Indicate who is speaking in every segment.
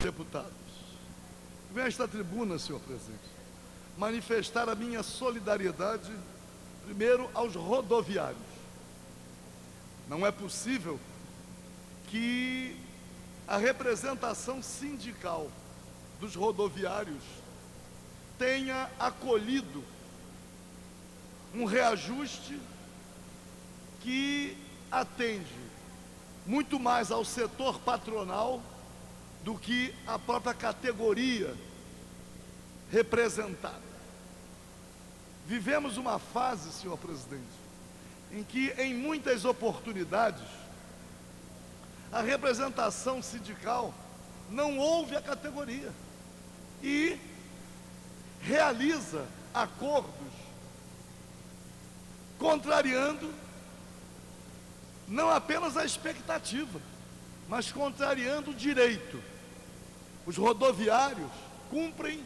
Speaker 1: Deputados, venho a esta tribuna, senhor presidente, manifestar a minha solidariedade, primeiro, aos rodoviários. Não é possível que a representação sindical dos rodoviários tenha acolhido um reajuste que atende muito mais ao setor patronal do que a própria categoria representada. Vivemos uma fase, senhor presidente, em que, em muitas oportunidades, a representação sindical não ouve a categoria e realiza acordos contrariando não apenas a expectativa, mas contrariando o direito. Os rodoviários cumprem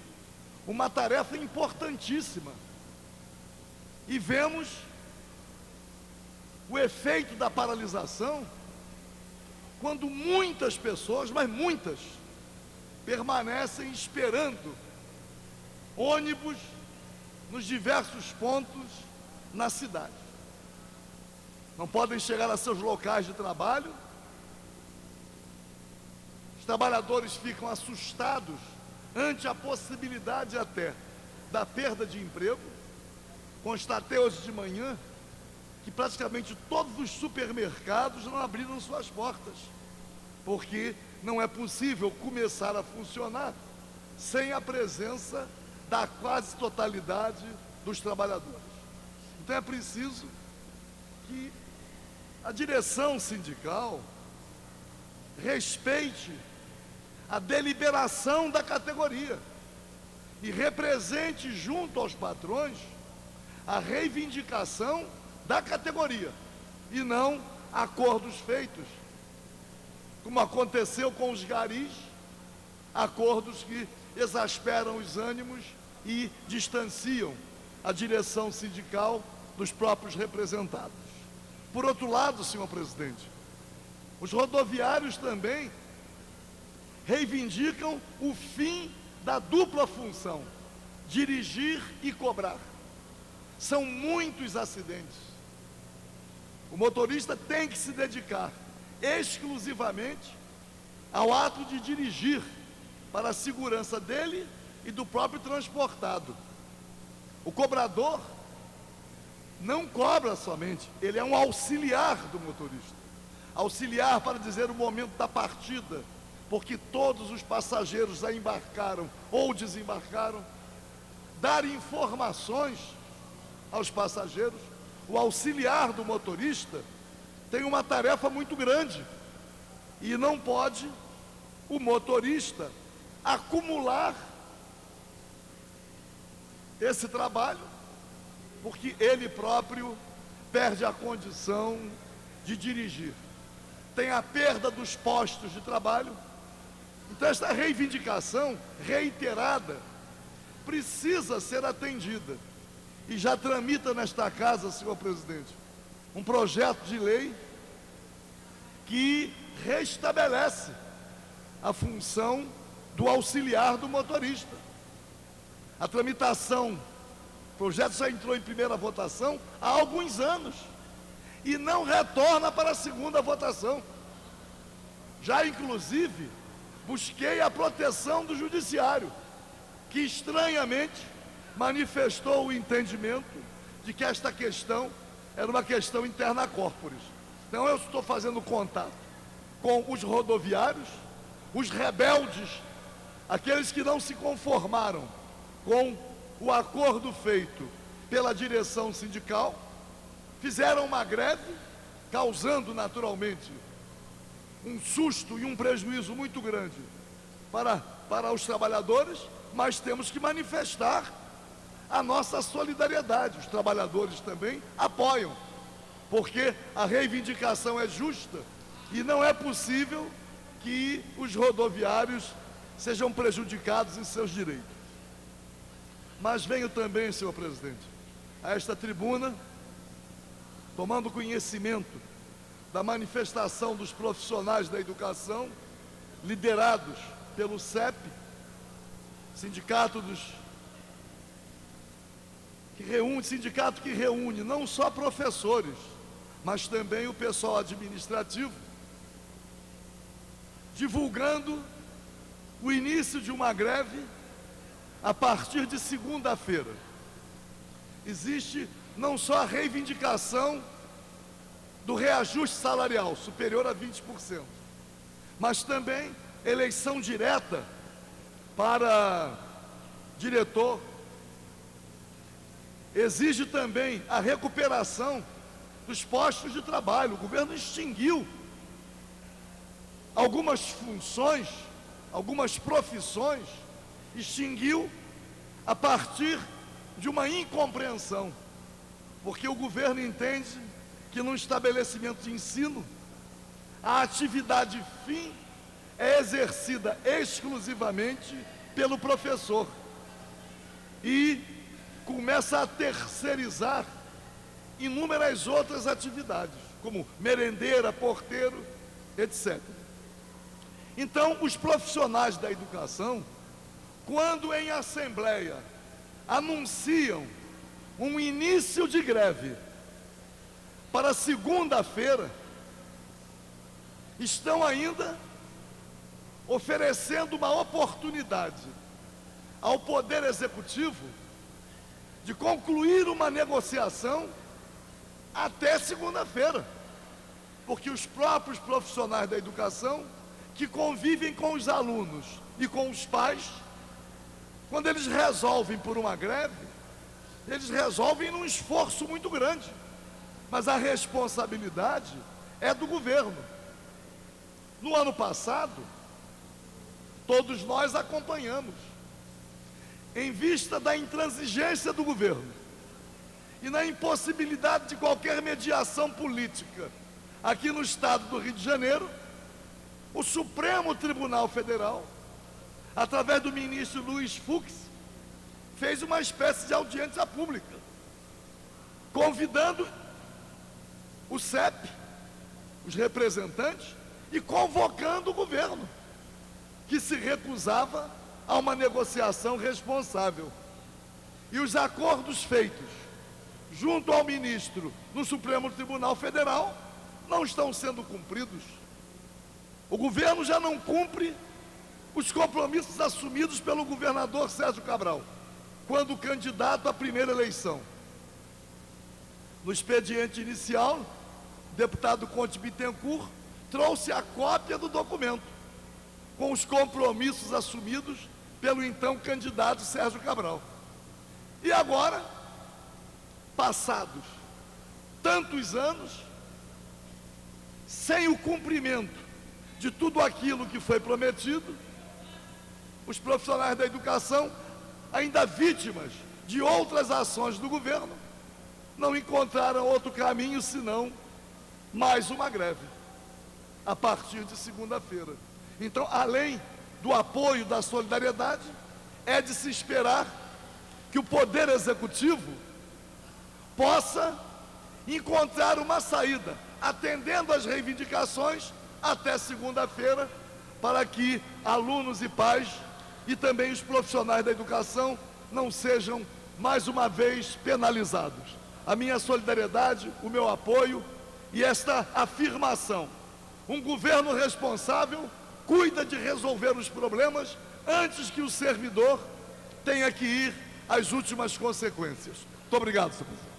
Speaker 1: uma tarefa importantíssima e vemos o efeito da paralisação quando muitas pessoas, mas muitas, permanecem esperando ônibus nos diversos pontos na cidade. Não podem chegar a seus locais de trabalho. Os trabalhadores ficam assustados ante a possibilidade até da perda de emprego. Constatei hoje de manhã que praticamente todos os supermercados não abriram suas portas, porque não é possível começar a funcionar sem a presença da quase totalidade dos trabalhadores. Então é preciso que a direção sindical respeite a deliberação da categoria e represente junto aos patrões a reivindicação da categoria e não acordos feitos, como aconteceu com os garis, acordos que exasperam os ânimos e distanciam a direção sindical dos próprios representados. Por outro lado, senhor presidente, os rodoviários também reivindicam o fim da dupla função, dirigir e cobrar. São muitos acidentes. O motorista tem que se dedicar exclusivamente ao ato de dirigir para a segurança dele e do próprio transportado. O cobrador não cobra somente, ele é um auxiliar do motorista. Auxiliar para dizer o momento da partida, porque todos os passageiros já embarcaram ou desembarcaram. Dar informações aos passageiros. O auxiliar do motorista tem uma tarefa muito grande e não pode o motorista acumular esse trabalho, porque ele próprio perde a condição de dirigir. Tem a perda dos postos de trabalho. Então esta reivindicação reiterada precisa ser atendida. E já tramita nesta casa, senhor presidente, um projeto de lei que restabelece a função do auxiliar do motorista. A tramitação, o projeto já entrou em primeira votação há alguns anos e não retorna para a segunda votação. Já inclusive busquei a proteção do judiciário, que estranhamente manifestou o entendimento de que esta questão era uma questão interna corporis. Então eu estou fazendo contato com os rodoviários, os rebeldes, aqueles que não se conformaram com o acordo feito pela direção sindical, fizeram uma greve, causando naturalmente um susto e um prejuízo muito grande para os trabalhadores, mas temos que manifestar a nossa solidariedade. Os trabalhadores também apoiam, porque a reivindicação é justa e não é possível que os rodoviários sejam prejudicados em seus direitos. Mas venho também, senhor presidente, a esta tribuna, tomando conhecimento da manifestação dos profissionais da educação, liderados pelo CEP, sindicato sindicato que reúne não só professores, mas também o pessoal administrativo, divulgando o início de uma greve a partir de segunda-feira. Existe não só a reivindicação do reajuste salarial superior a 20%, mas também eleição direta para diretor. Exige também a recuperação dos postos de trabalho. O governo extinguiu algumas funções, algumas profissões, extinguiu a partir de uma incompreensão, porque o governo entende que num estabelecimento de ensino, a atividade fim é exercida exclusivamente pelo professor e começa a terceirizar inúmeras outras atividades, como merendeira, porteiro, etc. Então, os profissionais da educação, quando em assembleia anunciam um início de greve para segunda-feira, estão ainda oferecendo uma oportunidade ao Poder Executivo de concluir uma negociação até segunda-feira, porque os próprios profissionais da educação que convivem com os alunos e com os pais, quando eles resolvem por uma greve, eles resolvem num esforço muito grande, mas a responsabilidade é do governo. No ano passado, todos nós acompanhamos, em vista da intransigência do governo e na impossibilidade de qualquer mediação política aqui no estado do Rio de Janeiro, o Supremo Tribunal Federal, através do ministro Luiz Fux, fez uma espécie de audiência pública, convidando o CEP, os representantes, e convocando o governo, que se recusava a uma negociação responsável. E os acordos feitos junto ao ministro no Supremo Tribunal Federal não estão sendo cumpridos. O governo já não cumpre os compromissos assumidos pelo governador Sérgio Cabral, quando candidato à primeira eleição. No expediente inicial, o deputado Conte Bittencourt trouxe a cópia do documento, com os compromissos assumidos pelo então candidato Sérgio Cabral. E agora, passados tantos anos, sem o cumprimento de tudo aquilo que foi prometido, os profissionais da educação, ainda vítimas de outras ações do governo, não encontraram outro caminho senão mais uma greve, a partir de segunda-feira. Então, além do apoio, da solidariedade, é de se esperar que o Poder Executivo possa encontrar uma saída, atendendo às reivindicações até segunda-feira, para que alunos e pais e também os profissionais da educação não sejam mais uma vez penalizados. A minha solidariedade, o meu apoio e esta afirmação: um governo responsável cuida de resolver os problemas antes que o servidor tenha que ir às últimas consequências. Muito obrigado, senhor presidente.